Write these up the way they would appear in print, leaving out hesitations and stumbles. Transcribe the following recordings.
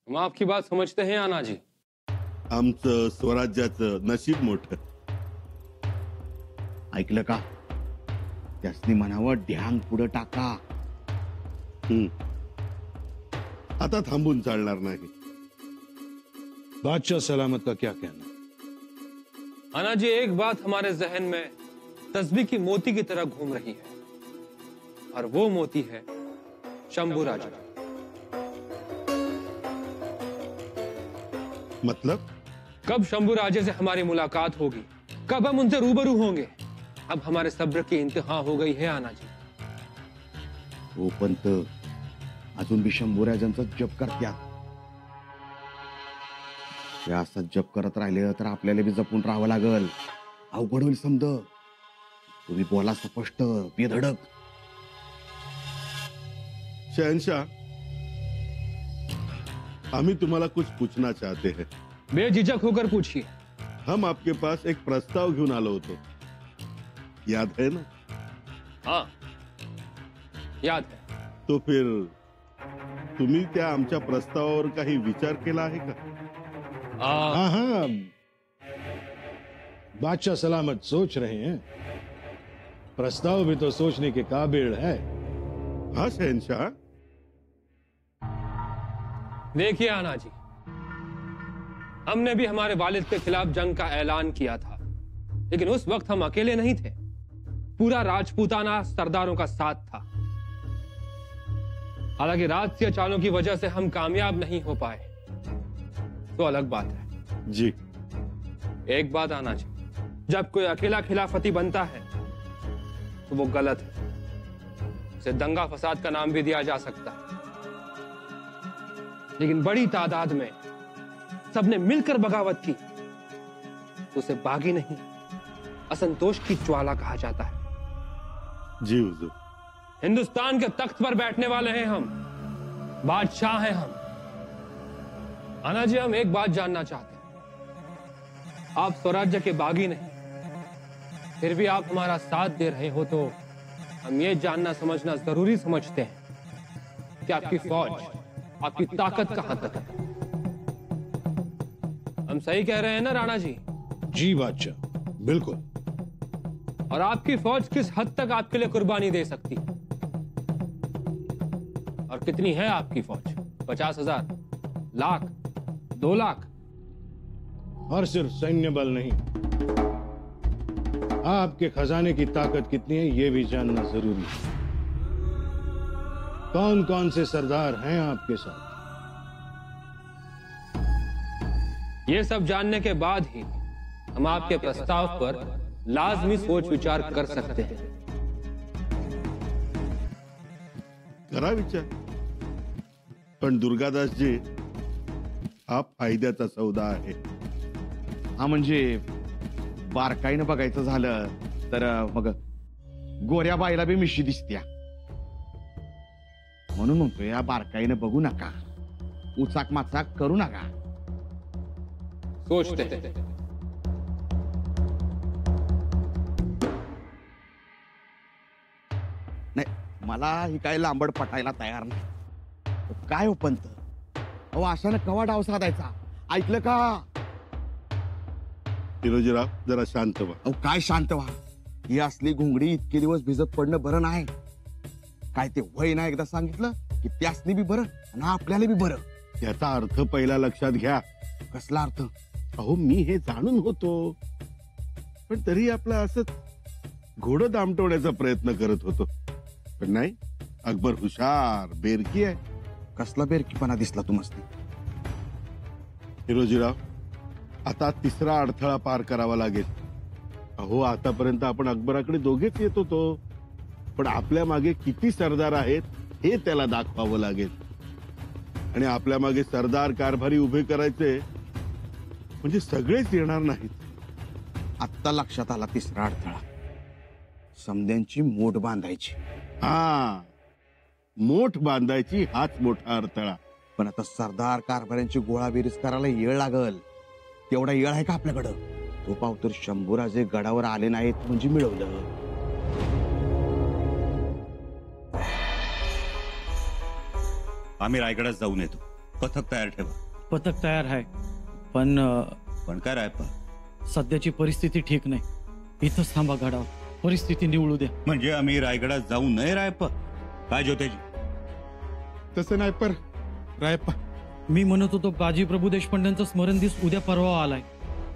हम आपकी बात समझते हैं आना जी। आमचं स्वराज्याचं नशीब मोठं. ऐकलं का? त्यासनी म्हणावं ध्यान पुढे टाका. आता थांबून चालणार नाही. बादशाह सलामत का क्या कहना? आना जी, एक बात हमारे जहन में तस्बीह की मोती की तरह घूम रही है, और वो मोती है शंभू राजा। मतलब? कब शंभू राजे से हमारी मुलाकात होगी, कब हम उनसे रूबरू होंगे? अब हमारे सब्र की इंतहा हो गई है आना जी। हो पंत, अजून बी शंभूराजांचा जप करत्या. ते असं जप करत राहिले तर आपल्याला बी जपून राहावं लागल. अवघड होईल समज. तुम्ही बोला स्पष्ट, बेधडक. शहनशाह, हमें तुम्हारा कुछ पूछना चाहते हैं. बेझिझक होकर पूछिए। हम आपके पास एक प्रस्ताव घेऊन आलो होतो, याद है ना? हाँ, याद है. तो फिर तुम्ही त्या आमच्या प्रस्तावावर काही विचार केला आहे का? हाँ हाँ, बादशाह सलामत सोच रहे हैं. प्रस्ताव भी तो सोचने के काबिल है. हाँ शहनशाह. देखिए आना जी, हमने भी हमारे वालिद के खिलाफ जंग का ऐलान किया था, लेकिन उस वक्त हम अकेले नहीं थे. पूरा राजपूताना सरदारों का साथ था. हालांकि राजसीय चालों की वजह से हम कामयाब नहीं हो पाए, तो अलग बात है जी. एक बात आना जी, जब कोई अकेला खिलाफती बनता है तो वो गलत है. उसे दंगा फसाद का नाम भी दिया जा सकता है, लेकिन बड़ी तादाद में सबने मिलकर बगावत की तो उसे बागी नहीं, असंतोष की ज्वाला कहा जाता है. जी हुजूर. हिंदुस्तान के तख्त पर बैठने वाले हैं हम, बादशाह हैं हम. आना जी, हम एक बात जानना चाहते हैं. आप स्वराज्य के बागी नहीं, फिर भी आप हमारा साथ दे रहे हो, तो हम ये जानना समझना जरूरी समझते हैं कि आपकी फौज, आपकी ताकत कहां तक है. हम सही कह रहे हैं ना राणा जी? जी बादशाह, बिल्कुल. और आपकी फौज किस हद तक आपके लिए कुर्बानी दे सकती है? और कितनी है आपकी फौज? 50,000, लाख, 2 लाख? और सिर्फ सैन्य बल नहीं, आपके खजाने की ताकत कितनी है ये भी जानना जरूरी है. कौन कौन से सरदार हैं आपके साथ? ये सब जानने के बाद ही हम आपके प्रस्ताव पर लाजमी सोच विचार कर सकते हैं. करा विचार. पण दुर्गादास जी, हा फायद्याचा सौदा आहे. हा म्हणजे बारकाईनं बघायचं झालं तर मग गोऱ्या बाईला बी मिशी दिसत्या. म्हणून म्हणतो या बारकाईनं बघू नका, उचाक माचाक करू नका. सोचते हैं. नाही, मला ही काय लांबड पटायला तयार नाही. काय हो पंत, अहो अशानं कवा डाव साधायचा, ऐकलं का? हिरोजीराव, जरा शांत व्हा. अहो काय शांत व्हा. ही असली घुंगडी इतके दिवस भिजत पडणं बरं नाही. काय ते वय ना एकदा सांगितलं की त्यासनी बी बरं आणि आपल्याला बी बरं. याचा अर्थ पहिला लक्षात घ्या. कसला अर्थ? अहो मी हे जाणून होतो, पण तरी आपला असंच घोडं दामटवण्याचा प्रयत्न करत होतो. पण नाही, अकबर हुशार, बेरकी आहे. कसला बेरकीपणा दिसला तुम्हाला? हिरोजीराव, आता तिसरा अडथळा पार करावा लागेल. अहो आतापर्यंत आपण अकबराकडे दोघेच येत होतो, पण आपल्या मागे किती सरदार आहेत हे त्याला दाखवावं लागेल. आणि आपल्या मागे सरदार कारभारी उभे करायचे म्हणजे सगळेच येणार नाहीत. आत्ता लक्षात आला तिसरा अडथळा. समद्यांची मोठ बांधायची. हा, मोठ बांधायची, हाच मोठा अडथळा. पण आता सरदार कारभाऱ्यांची गोळाबेरीज करायला येळ लागल. तेवढा येळ आहे का आपल्याकडं? तो पाव तर शंभूराजे गडावर आले नाहीत म्हणजे मिळवलं. आम्ही रायगडात जाऊन येतो. पथक तयार ठेवा. पथक तयार आहे पण पण काय रायप्पा, सध्याची परिस्थिती ठीक नाही. इथंच थांबा गडावर, परिस्थिती निवळू द्या. म्हणजे आम्ही रायगडात जाऊ नये रायप्पा? काय ज्योत्याजी? तसं नाही पर रायप्पा, मी म्हणत होतो बाजी प्रभू देशपांड्यांचा स्मरण दिवस उद्या परवा आलाय.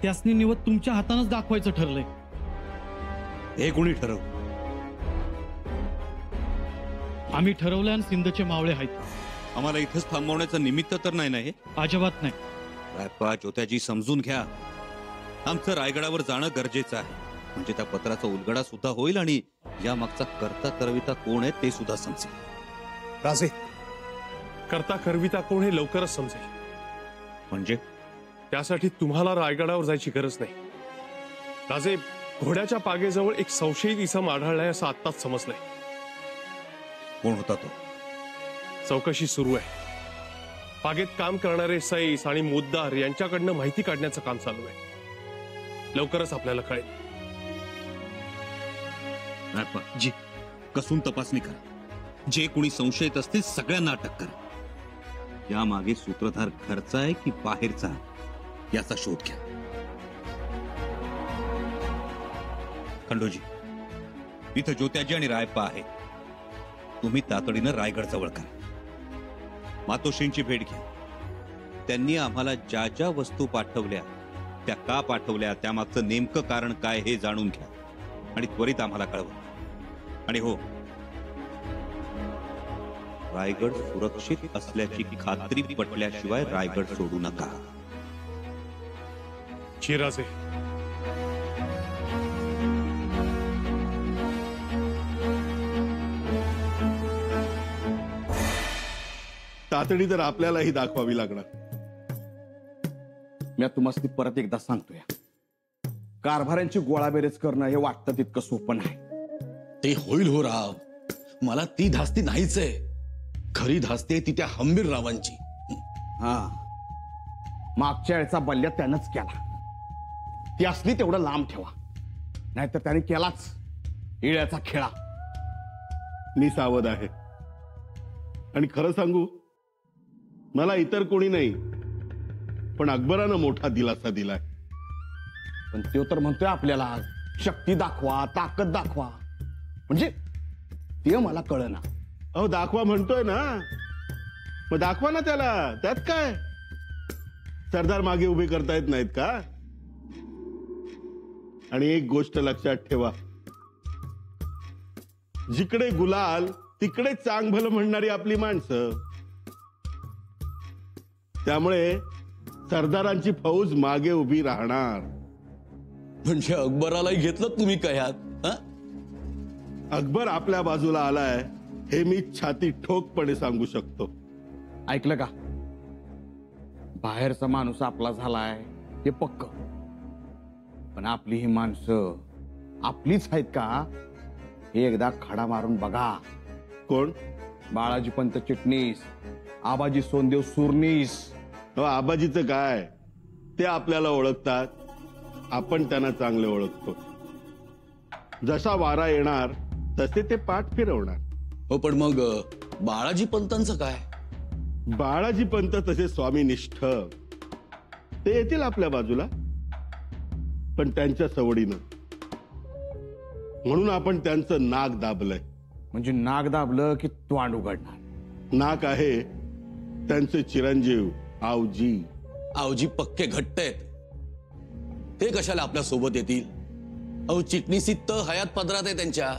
त्यासनी निवत तुमच्या हातानच दाखवायचं ठरलंय. हे कोणी ठरव? आम्ही ठरवलं आणि सिंधचे मावळे आहेत. आम्हाला इथंच थांबवण्याचं निमित्त तर नाही ना हे? अजिबात नाही. रायप्पा, ज्योत्याजी समजून घ्या. आमचं रायगडावर जाणं गरजेचं आहे. म्हणजे त्या पत्राचा उलगडा सुद्धा होईल आणि या मागचा करता करविता कोण आहे ते सुद्धा समजेल. राजे, करता करविता कोण हे लवकरच समजेल. म्हणजे त्यासाठी तुम्हाला रायगडावर जायची गरज नाही. राजे, घोड्याच्या पागेजवळ एक संशयित इसम आढळलाय असं आत्ताच समजलंय. कोण होता तो? चौकशी सुरू आहे. पागेत काम करणारे सईस आणि मुद्दार यांच्याकडनं माहिती काढण्याचं काम चालू आहे. लवकरच आपल्याला कळेल. रायप्पा जी, कसून तपासणी करा. जे कोणी संशयित असतील सगळ्यांना अटक करा. या मागे सूत्रधार घरचा आहे की बाहेरचा याचा शोध घ्या. खंडोजी, इथं ज्योत्याजी आणि रायप्पा आहेत. तुम्ही तातडीनं रायगड जवळ करा. मातोश्रींची भेट घ्या. त्यांनी आम्हाला ज्या ज्या वस्तू पाठवल्या त्या का पाठवल्या, त्यामागचं नेमकं कारण काय हे जाणून घ्या आणि त्वरित आम्हाला कळवा. आणि हो, रायगड सुरक्षित असल्याची खात्री पटल्याशिवाय रायगड सोडू नका. शिराजे, तातडी तर आपल्यालाही दाखवावी लागणार. मी तुम्हाला परत एकदा सांगतोय, कारभाऱ्यांची गोळाबेरेज करणं हे वाटतं तितकं सोपं नाही. ते होईल हो राव. मला ती धास्ती नाहीच आहे. खरी धास्ती आहे ती त्या हंबीर रावांची. हा, मागच्या वेळचा बल्ल्या त्यानंच केला. ती असली तेवढं लांब ठेवा, नाहीतर त्याने केलाच इळ्याचा खेळा. मी सावध आहे. आणि खरं सांगू, मला इतर कोणी नाही पण अकबरानं मोठा दिलासा दिलाय. पण तो तर म्हणतोय आपल्याला शक्ती दाखवा, ताकद दाखवा. म्हणजे ते मला कळना. अहो, दाखवा म्हणतोय ना, मग दाखवा ना त्याला. त्यात काय, सरदार मागे उभे करता येत नाहीत का? आणि एक गोष्ट लक्षात ठेवा, जिकडे गुलाल तिकडे चांग भलं म्हणणारी आपली माणसं. त्यामुळे सरदारांची फौज मागे उभी राहणार. म्हणजे अकबरालाही घेतलं तुम्ही काय ह्यात? अकबर आपल्या बाजूला आलाय हे मी छाती ठोकपणे सांगू शकतो. ऐकलं का? बाहेरचा माणूस आपला झालाय हे पक्क, पण आपली ही माणसं आपलीच आहेत का हे एकदा खडा मारून बघा. कोण? बाळाजी पंत चिटणीस, आबाजी सोनदेव सुरनीस. आबाजीचं काय, ते आपल्याला ओळखतात, आपण त्यांना चांगले ओळखतो. जसा वारा येणार तसे ते पाठ फिरवणार. हो, पण मग बाळाजी पंतांचं काय? बाळाजी पंत तसे स्वामीनिष्ठ, ते येतील आपल्या बाजूला, पण त्यांच्या सवडीनं. म्हणून आपण त्यांचं नाक दाबलंय. म्हणजे नाक दाबलं की तोंड उघडणार. नाक आहे त्यांचे चिरंजीव आवजी. आवजी पक्के घट्ट आहेत. ते कशाला आपल्या सोबत येतील? अहो, चिटणीसी तर हयात पदरात आहे त्यांच्या.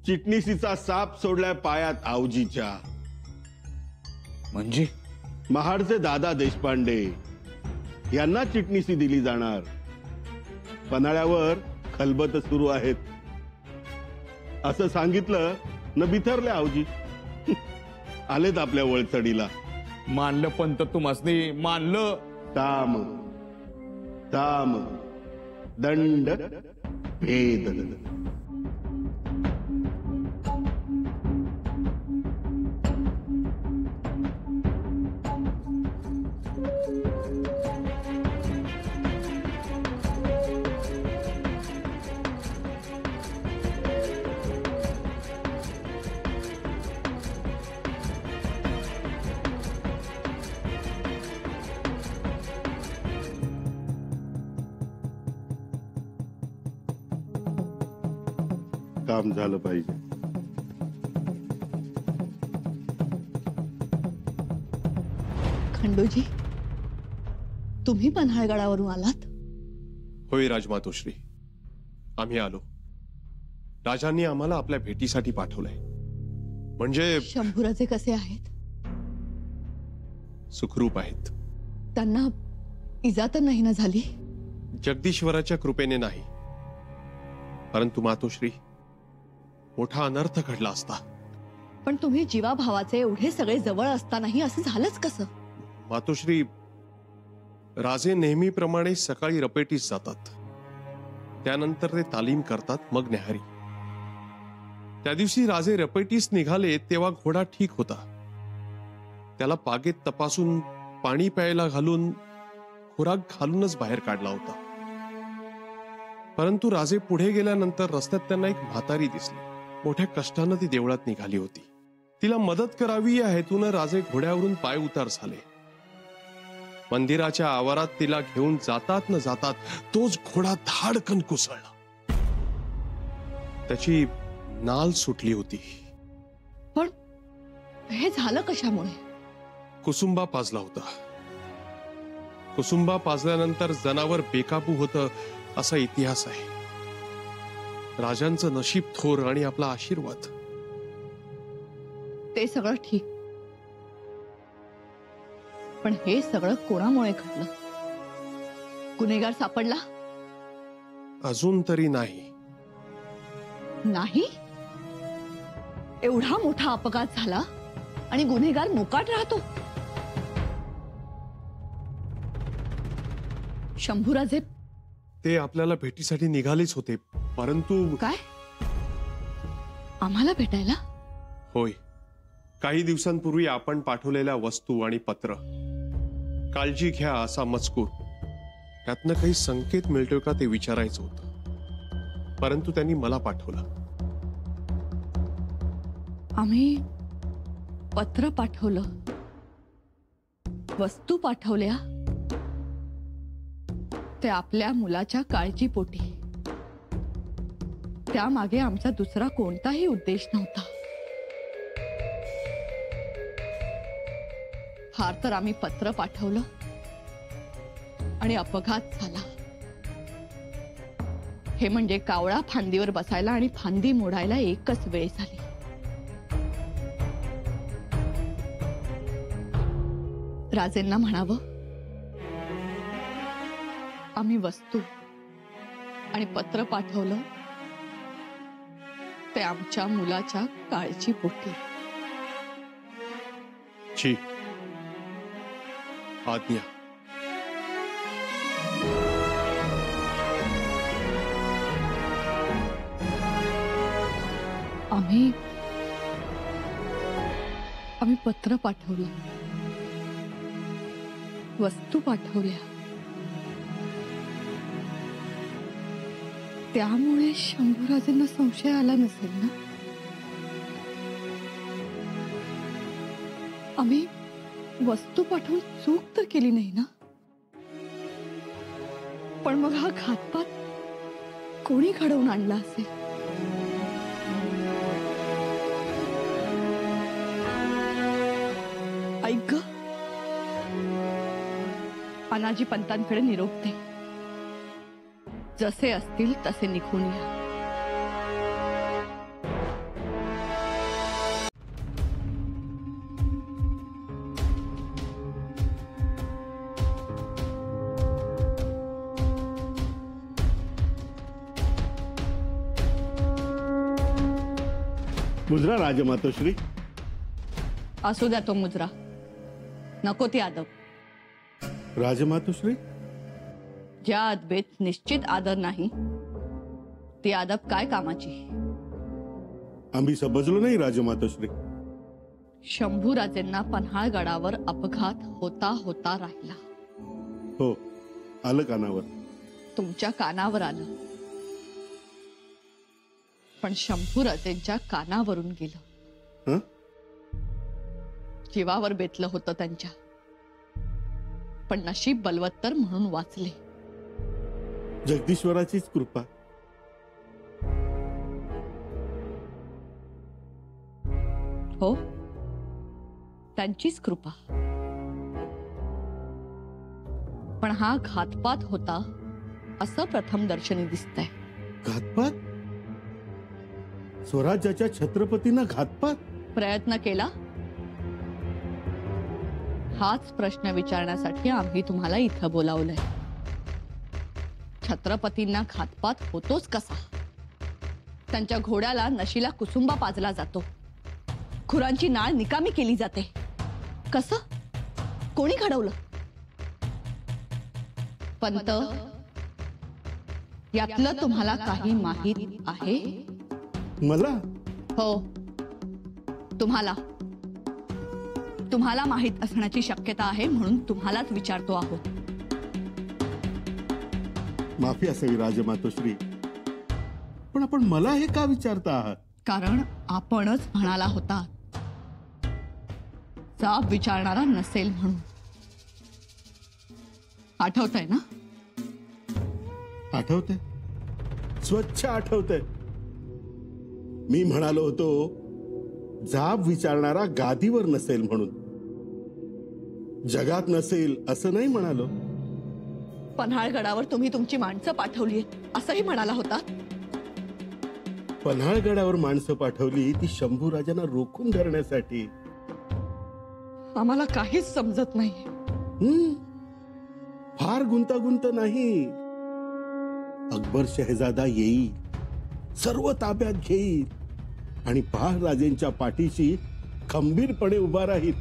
चिटणीसीचा साप सोडलाय पायात आवजीच्या. म्हणजे महाडचे दादा देशपांडे यांना चिटणीसी दिली जाणार. पन्हाळ्यावर खलबत सुरू आहेत असं सांगितलं न बिथरले आवजी. आलेत आपल्या वळचडीला. मानलं पंत तुम्हासनी, मानलं. ताम ताम दंड भेद. काम झालं पाहिजे. खंडूजी, तुम्ही पन्हाळगडावरून आलात? होय राजमातोश्री, आम्ही आलो. राजांनी आम्हाला आपल्या भेटीसाठी पाठवलंय. म्हणजे शंभूराजे कसे आहेत? सुखरूप आहेत. त्यांना इजा तर नाही ना झाली? जगदीश्वराच्या कृपेने नाही, परंतु मातोश्री, मोठा अनर्थ घडला असता. पण तुम्ही जीवाभावाचे एवढे सगळे जवळ असतानाही असं झालंच कसं? मातोश्री, राजे नेहमीप्रमाणे सकाळी रपेटीस जातात, त्यानंतर ते तालीम करतात, मग न्याहारी. त्या दिवशी राजे रपेटीस निघाले तेव्हा घोडा ठीक होता. त्याला पागेत तपासून पाणी प्यायला घालून खुराक घालूनच बाहेर काढला होता. परंतु राजे पुढे गेल्यानंतर रस्त्यात त्यांना एक म्हातारी दिसली. मोठ्या कष्टानं ती देवळात निघाली होती. तिला मदत करावी या हेतून राजे घोड्यावरून पाय उतार झाले. मंदिराच्या आवारात तिला घेऊन जातात न जातात तोच घोडा धाडकन कोसळला. त्याची नाल सुटली होती. पण हे झालं कशामुळे? कुसुंबा पाजला होता. कुसुंबा पाजल्यानंतर जनावर बेकाबू होतं असा इतिहास आहे. राजांचं नशीब थोर आणि आपला आशीर्वाद. ते सगळं ठीक, पण हे सगळं कोणामुळे घडलं? गुन्हेगार सापडला? अजून तरी नाही. नाही? एवढा मोठा अपघात झाला आणि गुन्हेगार मोकाट राहतो? शंभूराजे ते आपल्याला भेटीसाठी निघालेच होते, परंतु काय? आम्हाला भेटायला? होय. काही दिवसांपूर्वी आपण पाठवलेल्या वस्तू आणि पत्र, काळजी घ्या असा मजकूर, यातनं काही संकेत मिळतोय का ते विचारायचं होतं, परंतु त्यांनी मला पाठवलं. आम्ही पत्र पाठवलं, वस्तू पाठवल्या, ते आपल्या मुलाच्या काळजीपोटी. त्यामागे आमचा दुसरा कोणताही उद्देश नव्हता. फार तर आम्ही पत्र पाठवलं आणि अपघात झाला. हे म्हणजे कावळा फांदीवर बसायला आणि फांदी मोडायला एकच वेळ झाली. राजेंना म्हणावं, आम्ही वस्तू आणि पत्र पाठवलं ते आमच्या मुलाच्या काळजीपोटी. जी आज्ञा. आम्ही पत्र पाठवलं, वस्तू पाठवल्या, त्यामुळे शंभूराजेंना संशय आला नसेल ना? आम्ही वस्तू पाठवून चूक तर केली नाही ना? पण मग हा घातपात कोणी घडवून आणला असेल? ऐक ग, अनाजी पंतांकडे निरोप दे. जसे असतील तसे निघून या. मुजरा राजमातोश्री. असू द्या तो मुजरा, नको ती आदब. राजमातोश्री, ज्या अदबेत निश्चित आदर नाही ती आदब काय कामाची? आम्ही समजलो नाही राजमातोश्री. शंभूराजेंना पन्हाळगडावर अपघात होता होता राहिला. हो, आलं कानावर. तुमच्या कानावर आलं, पण शंभूराजेंच्या कानावरून गेलं. हं? जीवावर बेतलं होतं त्यांच्या, पण नशीब बलवत्तर म्हणून वाचले. जगदीश्वराचीच कृपा. हो, त्यांचीच कृपा. पण हा घातपात होता असं प्रथम दर्शनी दिसतंय. घातपात? स्वराज्याच्या छत्रपतींना घातपात? प्रयत्न केला? हाच प्रश्न विचारण्यासाठी आम्ही तुम्हाला इथं बोलावलंय. छत्रपतींना घातपात होतोच कसा? त्यांच्या घोड्याला नशीला कुसुंबा पाजला जातो, खुरांची नाळ निकामी केली जाते. कसं? कोणी घडवलं? पंत, यातलं तुम्हाला काही माहित आहे? मला? हो, तुम्हाला. तुम्हाला माहित असण्याची शक्यता आहे म्हणून तुम्हालाच विचारतो आहोत. माफी असावी राजमातोश्री, पण आपण मला हे का विचारता आहात? कारण आपणच म्हणाला होता जाब विचारणारा नसेल म्हणून. आठवतंय ना? आठवतंय, स्वच्छ आठवतंय. मी म्हणालो होतो जाब विचारणारा गादीवर नसेल म्हणून. जगात नसेल असं नाही म्हणालो. पन्हाळगडावर तुम्ही तुमची माणसं पाठवली असंही म्हणाला होता. पन्हाळगडावर माणसं पाठवली ती शंभूराजांना रोखून धरण्यासाठी. आम्हाला काहीच समजत नाही. फार गुंतागुंत नाही. अकबर शहजादा येईल, सर्व ताब्यात घेईल आणि राजेंच्या पाठीशी खंबीरपणे उभा राहील.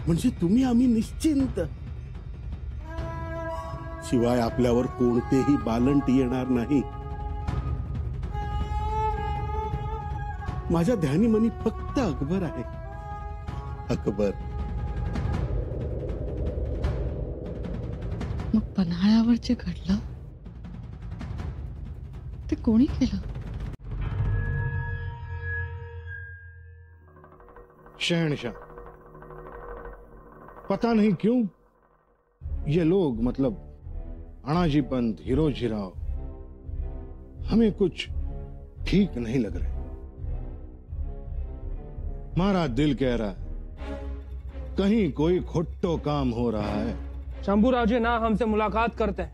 म्हणजे तुम्ही आम्ही निश्चिंत. शिवाय आपल्यावर कोणतेही बालंट येणार नाही. माझ्या ध्यानीमनी फक्त अकबर आहे. अकबर. मग पन्हाळ्यावर जे घडलं ते कोणी केलं? शहनशाह, पता नहीं क्यों ये लोग, मतलब अनाजी पंत, हिरोजी राव, हमें कुछ ठीक नहीं लग रहे. हमारा दिल कह रहा है कहीं कोई खोट्टो काम हो रहा है. शंभूराव जी ना हमसे मुलाकात करते हैं,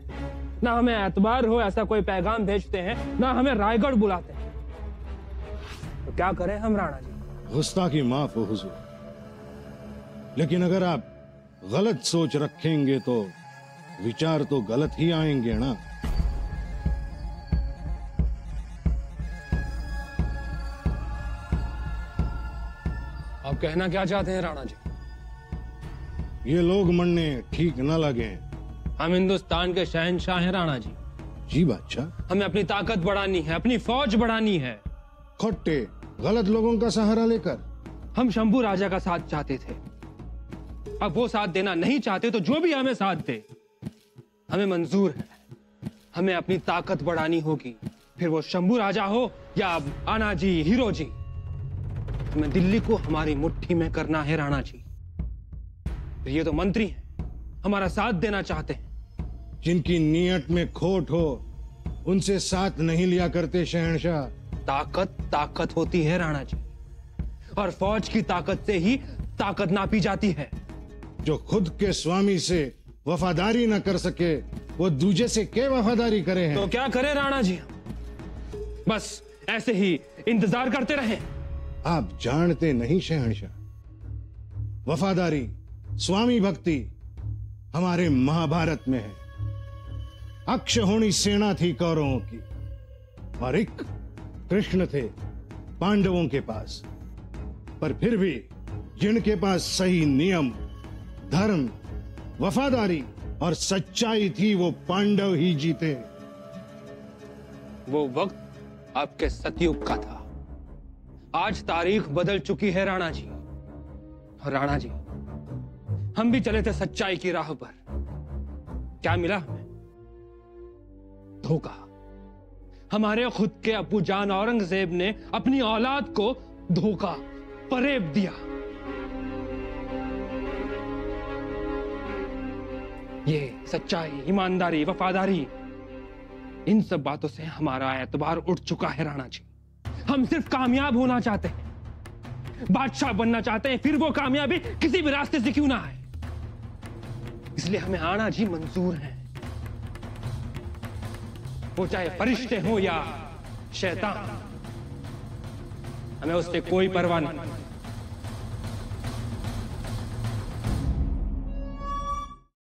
ना हमें एतबार हो ऐसा कोई पैगाम भेजते हैं, ना हमें रायगढ़ बुलाते हैं. तो क्या करें हम राणा जी? गुस्ताखी माफ हो हुजूर, लेकिन अगर आप गलत सोच रखेंगे तो विचार तो गलत ही आएंगे ना. आप कहना क्या चाहते हैं राणा जी? ये लोग मरने ठीक न लगे. हम हिंदुस्तान के शहंशाह हैं राणा जी. जी बादशाह. हमें अपनी ताकत बढ़ानी है, अपनी फौज बढ़ानी है. खोटे गलत लोगों का सहारा लेकर हम शंभू राजा का साथ चाहते थे, अब वो साथ देना नहीं चाहते तो जो भी हमें साथ दे हमें मंजूर है. हमें अपनी ताकत बढ़ानी होगी, फिर वो शंभू राजा हो या आना जी, हीरो जी. हमें दिल्ली को हमारी मुट्ठी में करना है राणा जी. फिर ये तो मंत्री हैं, हमारा साथ देना चाहते हैं. जिनकी नीयत में खोट हो उनसे साथ नहीं लिया करते शहनशाह. ताकत ताकत होती है राणा जी, और फौज की ताकत से ही ताकत नापी जाती है. जो खुद के स्वामी से वफादारी न कर सके वो दूजे से क्या वफादारी करे हैं. तो क्या करें राणा जी? बस ऐसे ही इंतजार करते रहें. आप जानते नहीं शहनशाह, वफादारी, स्वामी भक्ति हमारे महाभारत में है. अक्षहोणी सेना थी कौरवों की और एक कृष्ण थे पांडवों के पास. पर फिर भी जिनके पास सही नियम, धर्म, वफादारी और सच्चाई थी वो पांडव ही जीते. वो वक्त आपके सतयुग का था. आज तारीख बदल चुकी है राणा जी. और राणा जी, हम भी चले थे सच्चाई की राह पर. क्या मिला हमें? धोखा. हमारे खुद के अब्बू जान औरंगजेब ने अपनी औलाद को धोखा, फरेब दिया. ये सच्चाई, ईमानदारी, वफादारी, इन सब बातों से हमारा एतबार उठ चुका है राणा जी. हम सिर्फ कामयाब होना चाहते हैं. बादशाह बनना चाहते हैं, फिर वो कामयाबी किसी भी रास्ते से क्यों ना आए। इसलिए हमें आना जी मंजूर है, वो चाहे फरिश्ते हो या शैतान, हमें उससे कोई परवाह नहीं।